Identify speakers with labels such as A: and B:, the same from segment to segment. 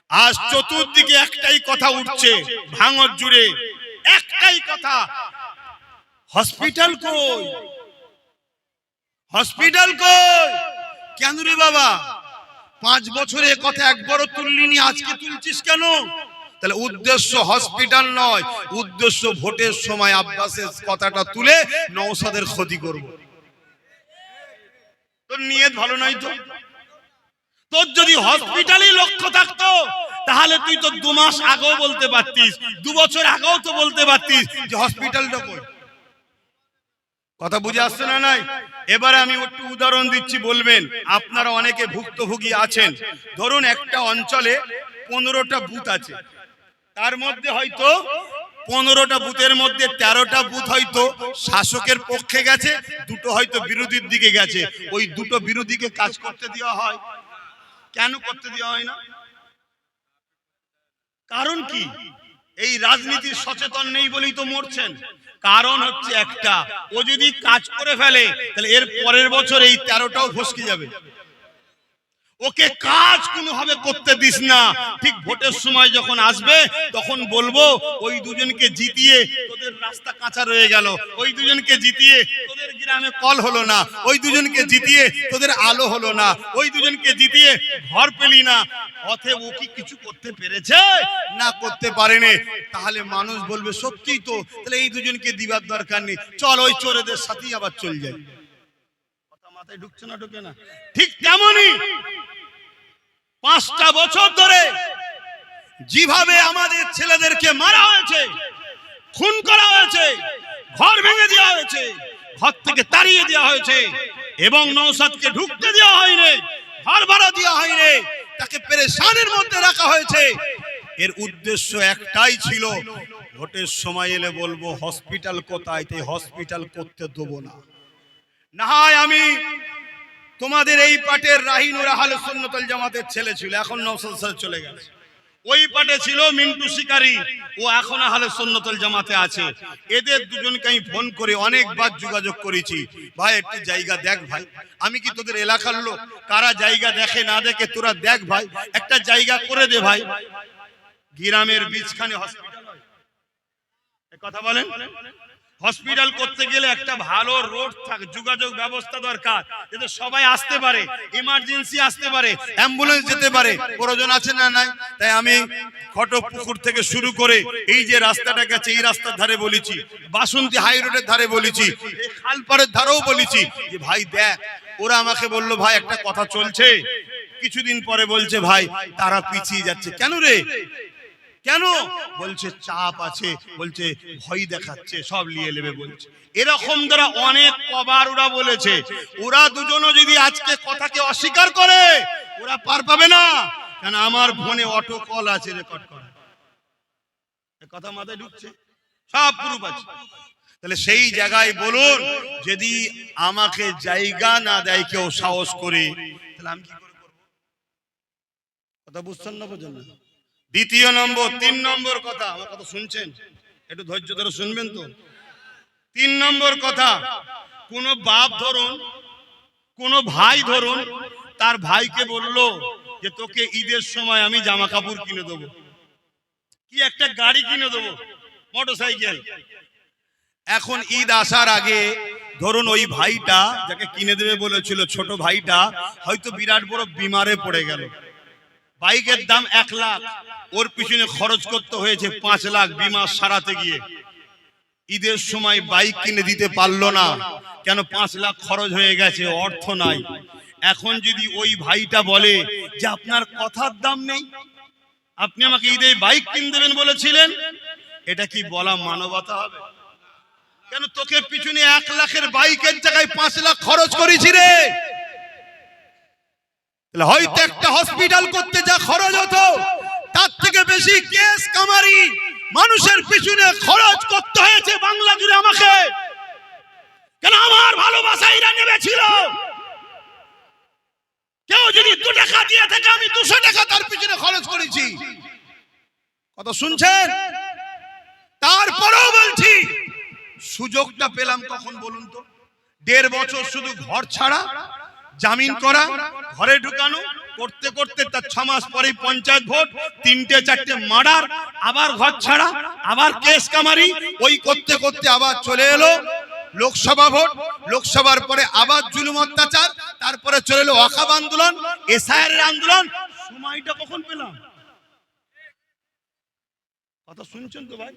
A: আজ চতুর্দিকে একটাই কথা উঠছে ভাঙর জুড়ে, একটাই কথা, হসপিটাল কই, হসপিটাল কই। কেন রে বাবা, 5 বছরে কথা একবারও তুললিনি, আজকে তুলছিস কেন? তাহলে উদ্দেশ্য হসপিটাল নয়, উদ্দেশ্য ভোটের সময় আব্বাসের কথাটা তুলে নওশাদের ক্ষতি করব। তোর নিয়ত ভালো নয় তো। তোর যদি হসপিটালই লক্ষ্য থাকতো তাহলে তুই তো 2 মাস আগেও বলতে পারতিস, 2 বছর আগেও তো বলতে পারতিস যে হসপিটালটা কই। কথা বুঝে আসছে না? নাই। এবারে আমি একটু উদাহরণ দিচ্ছি, বলবেন। আপনারা অনেকে ভুক্তভোগী আছেন। ধরুন একটা অঞ্চলে 15টা বুথ আছে, তার মধ্যে হয়তো 15টা বুথের মধ্যে 13টা বুথ হয়তো শাসকের পক্ষে গেছে, 2টো হয়তো বিরোধীর দিকে গেছে। ওই 2টো বিরোধীকে কাজ করতে দেওয়া হয়। কেন করতে দেওয়া হয় না? কারণ কি? এই রাজনীতির সচেতন নেই বলেই তো মরছেন। কারণ হচ্ছে একটা, ও যদি কাজ করে ফেলে তাহলে এর পরের বছর এই 13টাও ফসকে যাবে। ওকে কাজ কোনোভাবে করতে দিস না। ঠিক ভোটের সময় যখন আসবে তখন বলবো ওই দুজনকে জিতিয়ে তোদের রাস্তা কাঁচা রয়ে গেল, ওই দুজনকে জিতিয়ে তোদের গ্রামে কল হলো না, ওই দুজনকে জিতিয়ে তোদের আলো হলো না, ওই দুজনকে জিতিয়ে ঘর পেলি না। অতএব ও কি কিছু করতে পেরেছে? না, করতে পারেনি। তাহলে মানুষ বলবে সত্যিই তো, তাহলে এই দুজনকে দিবার দরকার নেই, চল ওই চোরেদের সাথেই আবার চল যাই। কথা মাথায় ঢুকছে না? ঢুকে না? ঠিক তেমনই 5টা বছর ধরে যেভাবে আমাদের ছেলেদেরকে মারা হয়েছে, খুন করা হয়েছে, ঘর ভেঙে দেওয়া হয়েছে, ঘর থেকে তাড়িয়ে দেওয়া হয়েছে, এবং নওশাদকে ঢুকতে দেওয়া হয়নি, ঘর ভাড়া দেওয়া হয়নি, তাকে পেরেশানের মধ্যে রাখা হয়েছে। এর উদ্দেশ্য একটাই ছিল, ভোটের সময় এলে বলবো হসপিটাল কোথায়, তাই হসপিটাল করতে দেবো না। না হয় আমি তোমাদের এই পাটের রাহিনুর আহলে সুন্নাতুল জামাতের ছেলে ছিল, এখন নওশাদ সাহেব চলে গেছে। ওই পাটে ছিল মিন্টু শিকারি, ও এখন আহলে সুন্নাতুল জামাতে আছে। এদের দুজনকে আমি ফোন করে অনেকবার যোগাযোগ করেছি, ভাই একটু জায়গা দেখ ভাই। আমি কি তোদের এলাকার লোক? কারা জায়গা দেখে না দেখে তোরা দেখ ভাই, একটা জায়গা করে দে ভাই। গ্রামের বীজখানে হসপিটাল হয়, কথা বলেন। হসপিটাল করতে গেলে একটা ভালো রোড থাকে, যোগাযোগ ব্যবস্থা দরকার, যাতে সবাই আসতে পারে, ইমার্জেন্সি আসতে পারে, অ্যাম্বুলেন্স যেতে পারে। প্রয়োজন আছে না নাই? তাই আমি খটকপুকুর থেকে শুরু করে এই যে রাস্তাটা গেছে এই রাস্তার ধারে বলেছি, বাসন্তী হাই রোডের ধারে বলেছি, এই খালপাড়ের ধারেও বলেছি যে ভাই দেখ। ওরা আমাকে বললো ভাই একটা কথা চলছে, কিছুদিন পরে বলছে ভাই তারা পিছিয়ে যাচ্ছে। কেন রে? কেন? বলছে চাপ আছে, বলছে ভয় দেখাচ্ছে, সব নিয়ে নেবে বলছে। এরকম দ্বারা অনেক কবার ওরা বলেছে। ওরা দুজনও যদি আজকে কথাকে অস্বীকার করে, ওরা পার পাবে না। কেন? আমার ফোনে অটো কল আছে, রেকর্ড করা। কথা মাথায় ঢুকছে? সব প্রুফ আছে। তাহলে সেই জায়গায় বলুন, যদি আমাকে জায়গা না দেয় কেউ সাহস করে, তাহলে আমি কি করে করবো? কথা বুঝছেন না? বোঝেন না? দ্বিতীয় নম্বর, 3 নম্বর কথা, আমার কথা শুনছেন? একটু ধৈর্য ধরে শুনবেন তো। 3 নম্বর কথা, কোন বাপ ধরুন, কোন ভাই ধরুন, তার ভাইকে বললো যে তোকে ঈদের সময় আমি জামা কাপড় কিনে দেবো, কি একটা গাড়ি কিনে দেবো, মোটরসাইকেল। এখন ঈদ আসার আগে ধরুন ওই ভাইটা যাকে কিনে দেবে বলেছিল, ছোট ভাইটা হয়তো বিরাট বড় বিমারে পড়ে গেল। বাইকের দাম 1 লাখ, ওর পিছনে খরচ করতে হয়েছে 5 লাখ বিমা সারাতে গিয়ে। ঈদের সময় বাইক কিনে দিতে পারলো না, কেন? 5 লাখ খরচ হয়ে গেছে, অর্থ নাই। এখন যদি ওই ভাইটা বলে যে আপনার কথার দাম নেই, আপনি আমাকে ঈদে বাইক কিনে দেবেন বলেছিলেন, এটা কি বলা মানবতা হবে? কেন? তোকে পিছনে 1 লাখের বাইকের জায়গায় 5 লাখ খরচ করেছি রে। হয়তো একটা হসপিটাল করতে যা খরচ হতো, তার থেকে বেশি কেস কামারি মানুষের পিছনে খরচ করতে হয়েছে বাংলা জুড়ে আমাকে। কেন? আমার ভালোবাসা এরা নেমেছিল। কেউ যদি 2 টাকা দিয়ে থাকে, আমি 200 টাকা তার পিছনে খরচ করেছি। কথা শুনছেন? তারপরেও বলছি, সুযোগটা পেলাম কখন বলুন তো? 1.5 বছর শুধু ঘর ছাড়া, জামিন করা, ঘরে ঢুকানো, করতে করতে তার 6 মাস পরেই পঞ্চায়েত ভোট, 3টে 4টে মার্ডার, আবার ঘর ছাড়া, আবার কেস কামারি, ওই করতে করতে আবার চলে এলো লোকসভা ভোট, লোকসভার পরে আবার জুলুম অত্যাচার, তারপরে চলে এলো ওয়াকফ আন্দোলন, এসআইআর এর আন্দোলন। সময়টা কখন পেলাম? কথা শুনছেন তো ভাই?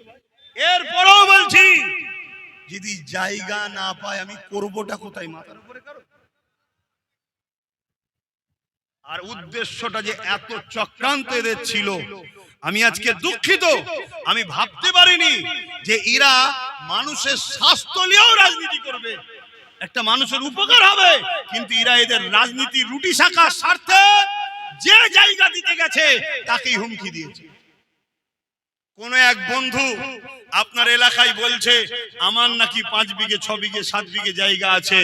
A: এরপরেও বলছি, যদি জায়গা না পায় আমি করবোটা কোথায়? মাথার উপরে কারো? আর উদ্দেশ্যটা যে এত চক্রান্ত এদের ছিল, আমি আজকে দুঃখিত। আমি ভাবতে পারিনি যে এরা মানুষের স্বাস্থ্য নিয়েও রাজনীতি করবে, একটা মানুষের উপকার হবে, কিন্তু এরা এদের রাজনীতি রুটি শাখার স্বার্থে যে জায়গা দিতে গেছে তাকেই হুমকি দিয়েছে। কোন এক বন্ধু আপনার এলাকায় বলছে আমার নাকি 5 বিঘে 6 বিঘে 7 বিঘে জায়গা আছে,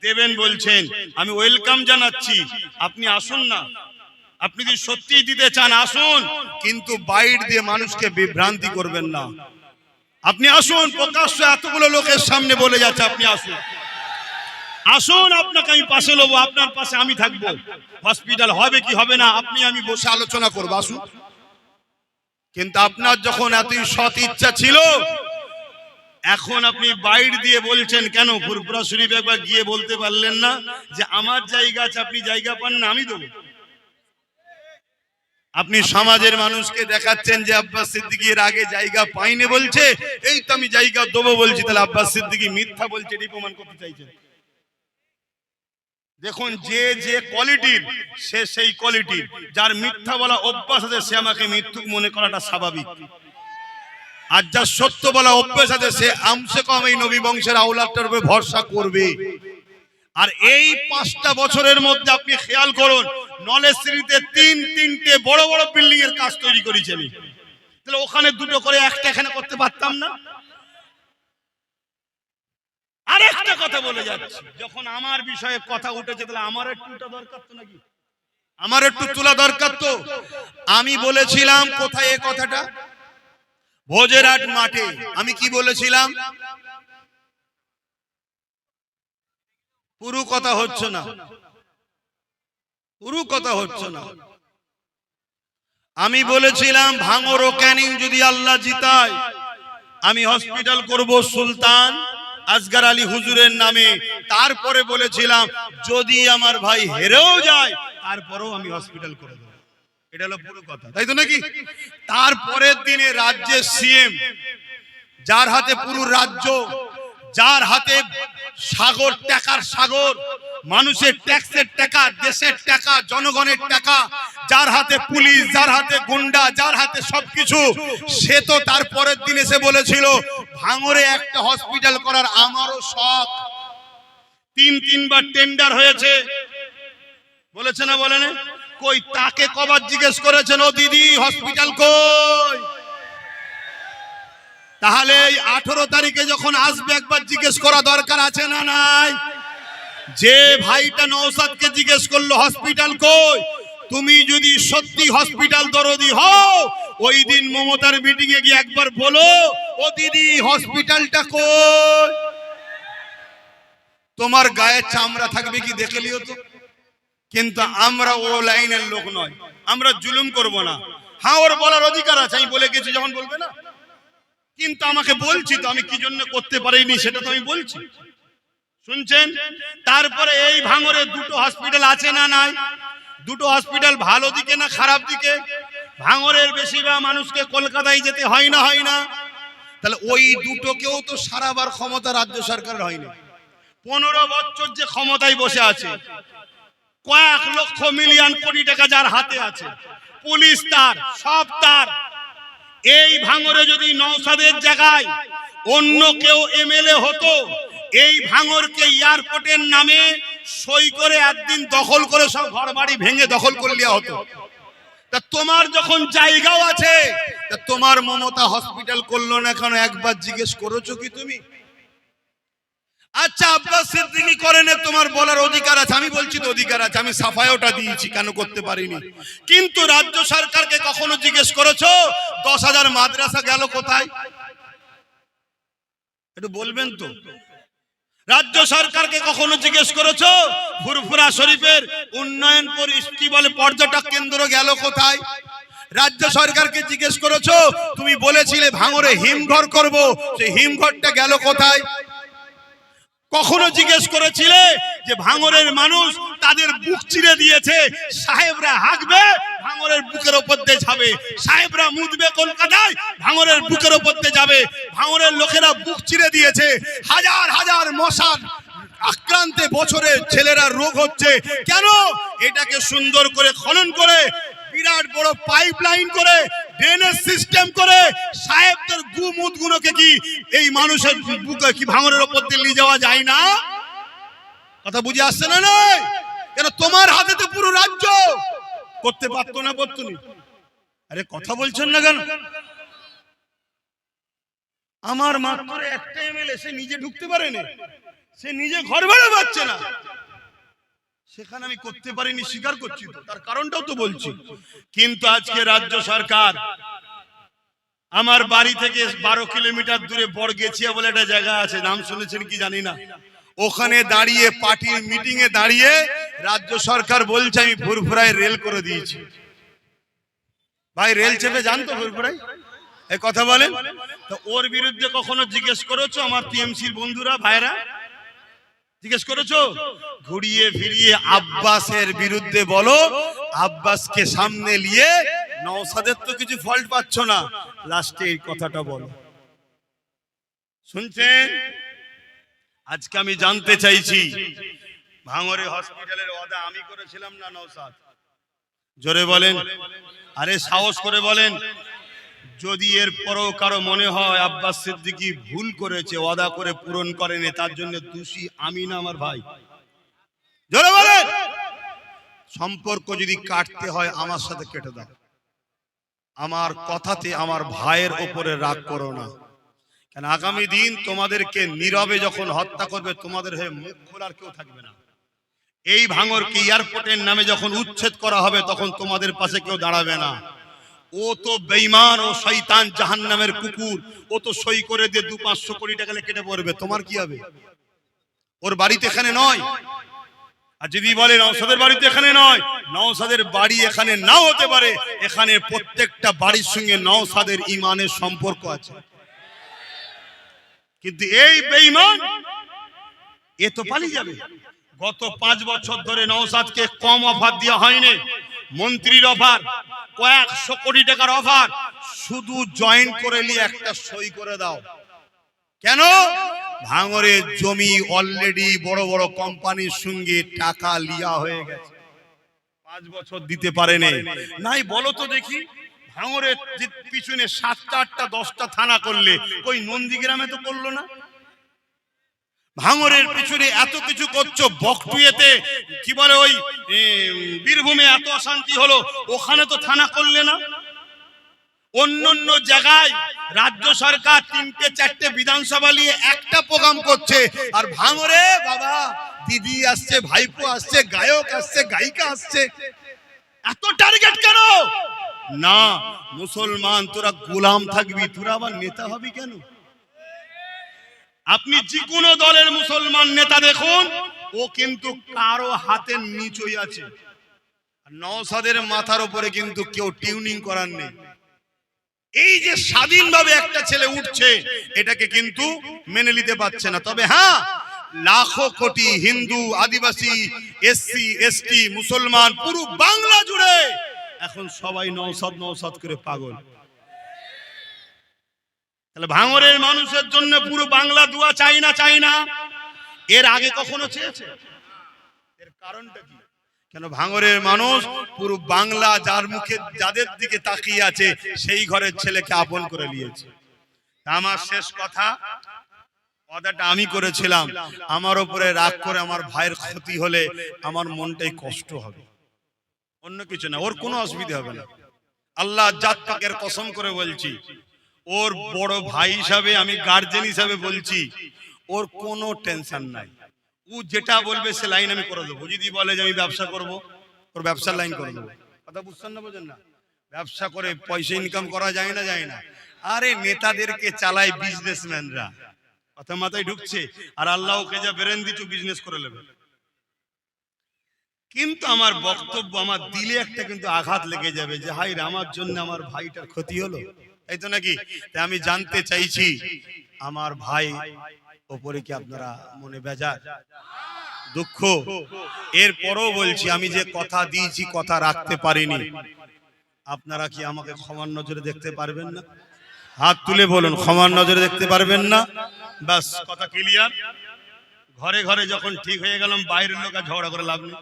A: দেবেন বলছেন, আমি ওয়েলকাম জানাচ্ছি, আপনি আসুন না, আপনি যদি সত্যি দিতে চান আসুন, কিন্তু বাইর দিয়ে মানুষকে বিভ্রান্তি করবেন না। আপনি আসুন, প্রকাশ্য এতগুলো লোকের সামনে বলে যাচ্ছে, আপনি আসুন, আসুন, আপনাকে আমি পাশে নেবো, আপনার পাশে আমি থাকবো, হসপিটাল হবে কি হবে না আপনি আমি বসে আলোচনা করবো, আসুন। কিন্তু আপনার যখন এতই সৎ ইচ্ছা ছিল, এখন আপনি বাইর দিয়ে বলছেন কেন? ফুরফুরা শরীফ একবার গিয়ে বলতে পারলেন না যে আমার জায়গা আছে, আপনি জায়গা পান না, আমি দেবো? আপনি সমাজের মানুষকে দেখাচ্ছেন যে আব্বাস সিদ্দিকী এর আগে জায়গা পাইনি বলছে, এই তো আমি জায়গা দেবো বলছি, তাহলে আব্বাস সিদ্দিকী মিথ্যা বলছে, এটি প্রমাণ করতে চাইছেন। দেখুন, যে যে কোয়ালিটির সে সেই কোয়ালিটির, যার মিথ্যা বলা অভ্যাস আছে সে আমাকে মিথ্যুক মনে করাটা স্বাভাবিক, আর যার সত্য বলা অভ্যাস আছে সে আমসে কম এই নবী বংশের আওলাদটার উপরে ভরসা করবে। আর এই 5টা বছরের মধ্যে আপনি খেয়াল করুন, নলেজশ্রীতে 3টে বড় বড় বিল্ডিং এর কাজ তৈরি করেছেন, তাহলে ওখানে 2টো করে একটা এখানে করতে পারতাম না? আরেকটা কথা বলে যাচ্ছি, যখন আমার বিষয়ে কথা উঠেছে তাহলে আমার একটু তোলা দরকার তো, নাকি আমার একটু তোলা দরকার তো। আমি বলেছিলাম কোথায় এই কথাটা? ভোজেরহাট মাঠে। আমি কি বলেছিলাম? পুরো কথা হচ্ছে না, পুরো কথা হচ্ছে না। আমি বলেছিলাম ভাঙর ও ক্যানিং যদি আল্লাহ জিতায়, আমি হসপিটাল করব সুলতান আসগর আলী হুজুরের নামে। তারপরে বলেছিলাম যদি আমার ভাই হেরেও যায় তারপরেও আমি হসপিটাল করে দেব। এটা হলো পুরো কথা, তাই তো নাকি? তারপরের দিনে রাজ্যের সিএম, যার হাতে পুরো রাজ্য, যার হাতে সাগর, টাকার সাগর, মানুষের ট্যাক্সের টাকা, দেশের টাকা, জনগণের টাকা, যার হাতে পুলিশ, যার হাতে গুন্ডা, যার হাতে সবকিছু, সে তো তারপরের দিন এসে বলেছিল ভাঙরে একটা হসপিটাল করার আমারও শখ। 3বার টেন্ডার হয়েছে, বলেছে না বলেন? কই তাকে কবার জিজ্ঞেস করেছেন ও দিদি হসপিটাল কই? তাহলে এই 18 তারিখে যখন আসবে একবার জিজ্ঞেস করা দরকার আছে না নাই? যে ভাইটা নওশাদকে জিজ্ঞেস করলো হসপিটাল কই, তুমি যদি সত্যি হসপিটাল দরদি হও ওই দিন মমতার মিটিং এ গিয়ে একবার বলো ও দিদি হসপিটালটা কই। তোমার গায়ে চামড়া থাকবে কি দেখে লিও তো। কিন্তু আমরা ও লাইনের লোক নয়, আমরা জুলুম করব না। হ্যাঁ, ওর বলার অধিকার আছে, আমি বলে গেছি যখন বলবে না, কিন্তু আমাকে বলছি তো, আমি কি জন্য করতে পারিনি সেটা তো আমি বলছি, শুনছেন? তারপরে এই ভাঙরে 2টো হসপিটাল আছে না নাই? 2টো হসপিটাল ভালো দিকে না খারাপ দিকে? ভাঙরের বেশিরভাগ মানুষকে কলকাতায় যেতে হয় না, হয় না? তাহলে ওই 2টোকেও তো সারাবার ক্ষমতা রাজ্য সরকারের হয়নি। 15 বছর যে ক্ষমতায় বসে আছে, কয়েক লক্ষ মিলিয়ন কোটি টাকা যার হাতে আছে, পুলিশ তার, সব তার। এই ভাঙরে যদি নওশাদের জায়গায় অন্য কেউ এমএলএ হতো, এই ভাঙরকে এয়ারপোর্টের নামে সই করে একদিন দখল করে সব ঘর বাড়ি ভেঙে দখল করে নেওয়া হতো। তা তোমার যখন জায়গাও আছে, তা তোমার মমতা হসপিটাল করলো না কেন একবার জিজ্ঞেস করেছো কি তুমি? আচ্ছা আব্বাস সিদ্দিকী করেন, তোমার বলার অধিকার আছে, আমি বলছি তো অধিকার আছে, আমি সাফাইওটা দিয়েছি কেন করতে পারিনি। কিন্তু রাজ্য সরকারকে কখনো জিজ্ঞেস করেছো 10,000 মাদ্রাসা গেল কোথায়? একটু বলবেন তো। রাজ্য সরকারকে কখনো জিজ্ঞেস করেছো ফুরফুরা শরীফের উন্নয়ন কি বলে পর্যটক কেন্দ্র গেল কোথায়? রাজ্য সরকারকে জিজ্ঞেস করেছো তুমি বলেছিলে ভাঙরে হিমঘর করব, সেই হিমঘরটা গেল কোথায়? কখনো জিজ্ঞেস করেছিলে যে ভাঙরের মানুষ তাদের বুক চিরে দিয়েছে, সাহেবরা হাঁকবে ভাঙরের বুকের উপর দিয়ে যাবে, সাহেবরা মুতবে কলকাতায় ভাঙরের বুকের উপর দিয়ে যাবে, ভাঙরের লোকেরা বুক চিরে দিয়েছে, হাজার হাজার মশার আক্রান্তে বছরে ছেলেরা রোগ হচ্ছে কেন? এটাকে সুন্দর করে খনন করে বিরাট বড় পাইপলাইন করে ড্রেনেজ সিস্টেম করে সাহেবদের গুমুত গুলোকে কি এই মানুষের বুকে কি ভাঙরের উপর দিয়ে নিয়ে যাওয়া যায় না? কথা বুঝে আসছে না? নয় কেন তোমার হাতে তো পুরো রাজ্য, করতে পারতো না? পারতো না? আরে কথা বলছেন না কেন? আমার মাত্র একটা এমএলএ, সে নিজে ঢুকতে পারে না, সে নিজে ঘর ভাড়া পাচ্ছে না, সেখানে আমি করতে পারিনি, স্বীকার করছি তো, তার কারণটাও তো বলছি। কিন্তু আজকে রাজ্য সরকার আমার বাড়ি থেকে 12 কিলোমিটার দূরে বড়গেছিয়া বলে একটা জায়গা আছে, নাম শুনেছেন কি জানি না, ওখানে দাঁড়িয়ে পার্টির মিটিং এ দাঁড়িয়ে রাজ্য সরকার বলছে আমি ফুরফুরায় রেল করে দিয়েছি। ভাই রেল চেপে যান তো ফুরফুরায়, এই কথা বলেন তো। ওর বিরুদ্ধে কখনো জিজ্ঞেস করেছো আমার টিএমসির বন্ধুরা ভাইরা? জিজ্ঞেস করেছো? ঘুরিয়ে ফিরিয়ে আব্বাসের বিরুদ্ধে বলো, আব্বাসকে সামনে নিয়ে নওশাদের তো কিছু ফল্ট পাচ্ছ না, লাস্টে এই কথাটা বলো। শুনছেন? আজকে আমি জানতে চাইছি ভাঙরে হসপিটালের ওয়াদা আমি করেছিলাম না নওশাদ? জোরে বলেন, আরে সাহস করে বলেন। যদি এর পরও কারো মনে হয় আব্বাস সিদ্দিকী ভুল করেছে, ওয়াদা করে পূরণ করেনি, তার জন্য দোষী আমি না আমার ভাই। জোরে বলেন। সম্পর্ক যদি কাটতে হয় আমার সাথে কেটে দাও, আমার কথাতে আমার ভাইয়ের উপরে রাগ করো না। কেন আগামী দিন তোমাদেরকে নীরবে যখন হত্যা করবে তোমাদের হয়ে মুখ খোলার কেউ থাকবে না। এই ভাঙরকে এয়ারপোর্টের নামে যখন উচ্ছেদ করা হবে তখন তোমাদের পাশে কেউ দাঁড়াবে না। ও তো বেঈমান ও শয়তান জাহান্নামের কুকুর, ও তো সই করে দিয়ে 200-500 কোটি টাকা কেটে পড়বে, তোমার কি হবে? ওর বাড়িতে এখানে নয়। আর যদি বলে নওশাদের বাড়িতে এখানে নয়, নওশাদের বাড়ি এখানে নাও হতে পারে, এখানে প্রত্যেকটা বাড়ির সঙ্গে নওশাদের ঈমানের সম্পর্ক আছে। কিন্তু এই বেঈমান এ তো পালিয়ে যাবে। গত 5 বছর ধরে নওশাদকে কম অফার দেওয়া হয়নি, মন্ত্রীর অফার, কয়েকশো কোটি টাকার অফার, শুধু জয়েন করে নিয়ে একটা সই করে দাও। কেন? ভাঙরে জমি অলরেডি বড় বড় কোম্পানির সঙ্গে টাকা লিয়া হয়ে গেছে, 5 বছর দিতে পারেনি। নাই বলো তো দেখি, ভাঙরের পিছনে 7টা 8টা 10টা থানা করলে কই নন্দীগ্রামে তো করলো না? ভাঙরের পিছনে এত কিছু করছো, বকটুয়েতে কি বলে ওই বীরভূমে এত অশান্তি হলো, ওখানে তো থানা করলে না? অন্যান্য জায়গায় রাজ্য সরকার 3টে-4টে বিধানসভা নিয়ে একটা প্রোগ্রাম করছে, আর ভাঙরে বাবা দিদি আসছে, ভাইপো আসছে, গায়ক আসছে, গায়িকা আসছে, এত টার্গেট কেন? না, মুসলমান তোরা গোলাম থাকবি, তোরা আবার নেতা হবি কেন? আপনি যে কোনো দলের মুসলমান নেতা দেখুন, ও কিন্তু কারো হাতের নিচই আছে। নওশাদের মাথার উপরে কিন্তু কেউ টিউনিং করার নেই। এই যে স্বাধীনভাবে একটা ছেলে উঠছে, এটাকে কিন্তু মেনে নিতে পারছে না। তবে হ্যাঁ, লাখো কোটি হিন্দু, আদিবাসী, এসসি, এসটি, মুসলমান পুরো বাংলা জুড়ে এখন সবাই নওশাদ নওশাদ করে পাগল। তাহলে ভাঙরের মানুষের জন্য পুরো বাংলা দোয়া চাই না? চাই না? এর আগে কখনো চেয়েছে? এর কারণটা কি? কেন ভাঙরের মানুষ পুরো বাংলা যার মুখে যাদের দিকে তাকিয়ে আছে সেই ঘরের ছেলেকে আপন করে নিয়েছে। আমার শেষ কথা, ওয়াদাটা আমি করেছিলাম, আমার উপরে রাগ করে আমার ভাইয়ের ক্ষতি হলে আমার মনটাই কষ্ট হবে, অন্য কিছু না। ওর কোনো অসুবিধা হবে না, আল্লাহ জাত পাকের কসম করে বলছি। ওর বড় ভাই হিসাবে, আমি গার্জেন হিসাবে বলছি, ওর কোনো টেনশন নাই। ও যেটা বলবে সে লাইন আমি করে দেবো। যদি বলে যে আমি ব্যবসা করব, ওর ব্যবসার লাইন করে দেবো। কথা বুঝছেন না? বোঝেন না? ব্যবসা করে পয়সা ইনকাম করা যায় না? যায় না? আরে নেতাদেরকে চালায় বিজনেসম্যানরা, কথা মাথায় ঢুকছে? আর আল্লাহ ওকে যা ব্রেন দিচ্ছ বিজনেস করে নেবে। কিন্তু আমার বক্তব্য, আমার দিলে একটা কিন্তু আঘাত লেগে যাবে যে হাই রে, আমার জন্য আমার ভাইটার ক্ষতি হলো, এই তো নাকি? তাই আমি জানতে চাইছি আমার ভাই ওপরে কি আপনারা মনে বেজার, দুঃখ? এরপরও বলছি, আমি যে কথা দিয়েছি কথা রাখতে পারিনি, আপনারা কি আমাকে ক্ষমার নজরে দেখতে পারবেন না? হাত তুলে বলুন, ক্ষমার নজরে দেখতে পারবেন না? বাস, কথা ক্লিয়ার। ঘরে ঘরে যখন ঠিক হয়ে গেলাম, বাইরের লোক আর ঝগড়া করে লাভ নেই।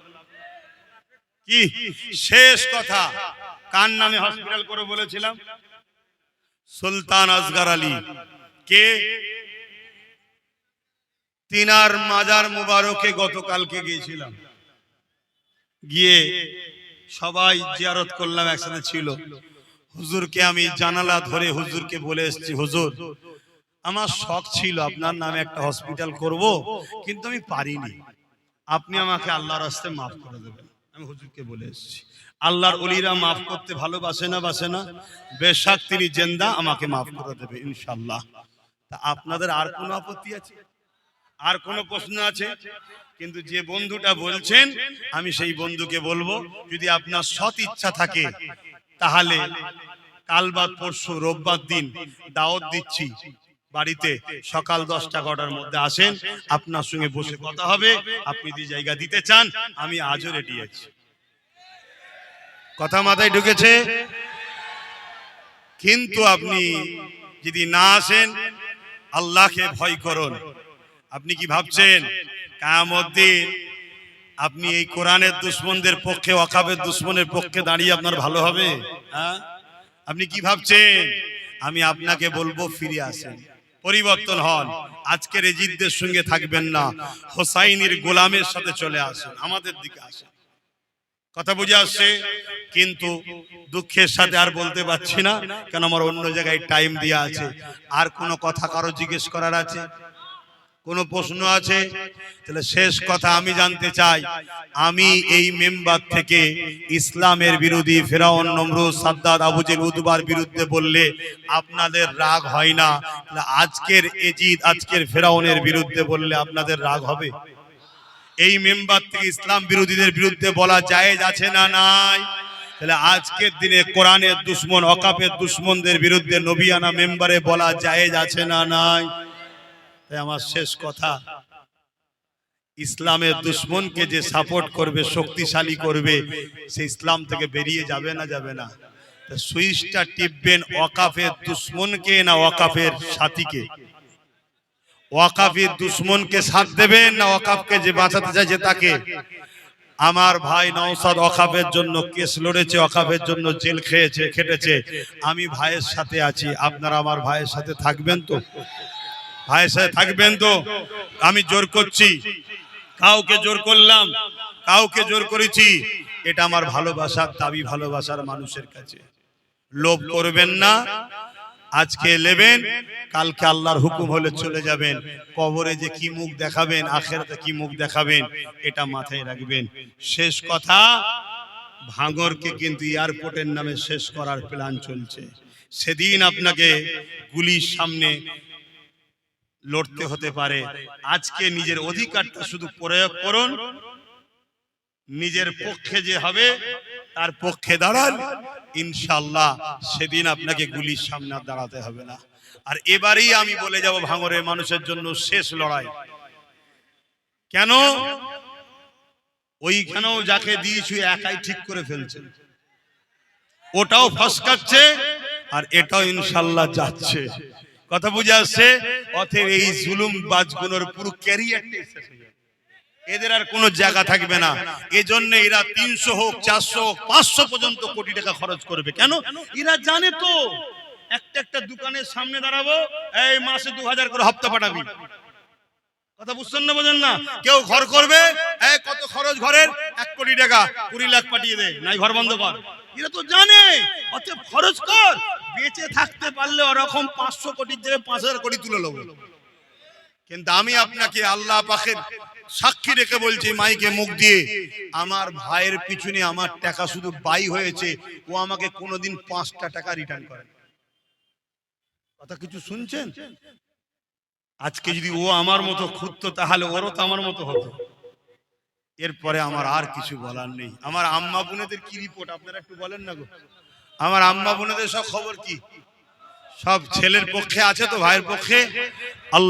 A: কি শেষ কথা, কার নামে হসপিটাল করে বলেছিলাম? সুলতান আসগর আলী। কে? তিনার মাজার মুবারকে গতকালকে গিয়েছিলাম, গিয়ে সবাই জিয়ারত করলাম, একসাথে ছিল। হুজুরকে আমি জানালা ধরে হুজুরকে বলে এসেছি, হুজুর আমার শখ ছিল আপনার নামে একটা হসপিটাল করব, কিন্তু আমি পারিনি, আপনি আমাকে আল্লাহর রাস্তায় মাফ করে দেবেন। আমি হুজুরকে বলে এসেছি। আল্লাহর ওলিরা মাফ করতে ভালোবাসে না, বাসে না? বেশক তিনি জিন্দা, আমাকে মাফ করে দেবে ইনশাআল্লাহ। তা আপনাদের আর কোনো আপত্তি আছে? আর কোনো প্রশ্ন আছে? কিন্তু যে বন্ধুটা বলছেন, আমি সেই বন্ধুকে বলবো, যদি আপনার সৎ ইচ্ছা থাকে তাহলে কাল বাদ পরশু রোববার দিন দাওয়াত দিচ্ছি বাড়িতে, সকাল 10টা-11টার মধ্যে আসেন, আপনার সঙ্গে বসে কথা হবে। আপনি যে জায়গা দিতে চান, আমি আজও রেডি আছি। কথা মাথায় ঢুকেছে? কিন্তু আপনি যদি না আসেন, আল্লাহকে ভয় করুন। আপনি কি ভাবছেন কিয়ামত দিন আপনি এই কোরআনের দুশমনদের পক্ষে, ওয়াকাফের দুশমনের পক্ষে দাঁড়িয়ে আপনার ভালো হবে? হ্যাঁ, আপনি কি ভাবছেন? আমি আপনাকে বলবো, ফিরে আসেন, পরিবর্তন হন। আজকের এজিদদের সঙ্গে থাকবেন না, হোসাইনির গোলামের সাথে চলে আসেন, আমাদের দিকে আসেন। কথা বুঝে আসছে? কিন্তু দুঃখের সাথে আর বলতে পারছি না, কেন আমার অন্য জায়গায় টাইম দেওয়া আছে। আর কোনো কথা কারো জিজ্ঞেস করার আছে? কোনো প্রশ্ন আছে? তাহলে শেষ কথা আমি জানতে চাই, আমি এই মেম্বার থেকে ইসলামের বিরোধী ফেরাউন, নমরুদ, সাদ্দাত, আবু জেহেল, উতবার বিরুদ্ধে বললে আপনাদের রাগ হয় না, তাহলে আজকের এজিদ, আজকের ফেরাউনের বিরুদ্ধে বললে আপনাদের রাগ হবে? এই মেম্বার থেকে ইসলাম বিরোধীদের বিরুদ্ধে বলা জায়েজ আছে না নাই? তাহলে আজকের দিনে কোরআনের দুশমন, ওয়াকাফের দুশমনদের বিরুদ্ধে নবিয়ানা মেম্বারে বলা জায়েজ আছে না নাই? তাই আমার শেষ কথা, ইসলামের দুশমনকে যে সাপোর্ট করবে, শক্তিশালী করবে, সে ইসলাম থেকে বেরিয়ে যাবে না, যাবে না? সুইচটা টিপবেন ওয়াকাফের দুশমনকে না ওয়াকাফের সাথীকে? ওয়াকাফের দুশমনকে সাথ দেবেন না ওয়াকাফকে যে বাঁচাতে চাইছে তাকে? আমার ভাই নওশাদ ওয়াকাফের জন্য কেস লড়েছে, ওয়াকাফের জন্য জেল খেয়েছে, খেটেছে। আমি ভাইয়ের সাথে আছি, আপনারা আমার ভাইয়ের সাথে থাকবেন তো? ভাইয়ের সাথে থাকবেন তো? আমি জোর করছি, কাউকে জোর করলাম, কাউকে জোর করেছি, এটা আমার ভালোবাসার দাবি, ভালোবাসার মানুষের কাছে। লোভ করবেন না, আজকে নেবেন, কালকে আল্লাহর হুকুম হলে চলে যাবেন। কবরে যে কি মুখ দেখাবেন, আখিরাতে কি মুখ দেখাবেন, এটা মাথায় রাখবেন। শেষ কথা, ভাঙরকে কিন্তু এয়ারপোর্টের নামে শেষ করার প্ল্যান চলছে। সেদিন আপনাকে গুলির সামনে লড়তে হতে পারে। আজকে নিজের অধিকারটা শুধু প্রয়োগ করুন, নিজের পক্ষে যে হবে তার পক্ষে দাঁড়ান, ইনশাআল্লাহ সেদিন আপনাকে গুলির সামনে দাঁড়াতে হবে না। আর এবারেই আমি বলে যাব, ভাঙরের মানুষের জন্য শেষ লড়াই। কেন? ওইখানেও যাকে দিয়েছি একাই ঠিক করে ফেলছে, ওটাও ফসকাচ্ছে আর এটাও ইনশাআল্লাহ যাচ্ছে। কথা বুঝে আসছে? অতএব এই জুলুম বাজগুলোর পুরো ক্যারিয়ারটাই শেষ হয়ে যাবে, এদের আর কোনো জায়গা থাকবে না। এজন্য এরা 300 হোক, 400 হোক, 500 পর্যন্ত কোটি টাকা খরচ করবে। কেন? এরা জানে তো একটা একটা দোকানের সামনে দাঁড়াবো, এই মাসে 2000 করে হপ্তা পাঠাবি। কথা বুঝছেন না, বোঝেন না? কেউ ঘর করবে, এই কত খরচ ঘরের, 1 কোটি টাকা, 20 লাখ পাঠিয়ে দে, নাই ঘর বন্ধ কর। এরা তো জানে, অতএব খরচ কর। বেঁচে থাকতে পারলে ওরকম 500 কোটির জায়গায় 5000 কোটি তুলে নেব। কিন্তু আমি আপনাকে আল্লাহ পাকের সাক্ষী রেখে বলছি, মাইকে মুখ দিয়ে, আমার ভাইয়ের পিছনে আমার টাকা শুধু ব্যয় হয়েছে, ও আমাকে কোনোদিন 5টা টাকা রিটার্ন করে। কথা কিছু শুনছেন? আজকে যদি ও আমার মতো খুঁজতো তাহলে ওরও তো আমার মতো হতো। এরপরে আমার আর কিছু বলার নেই। আমার আম্মা বোনেদের কি রিপোর্ট আপনারা একটু বলেন না গো। আমার আম্মা বোনেদের সব খবর কি? সব ছেলের পক্ষে আছে তো, ভাইয়ের পক্ষে? আল্লাহ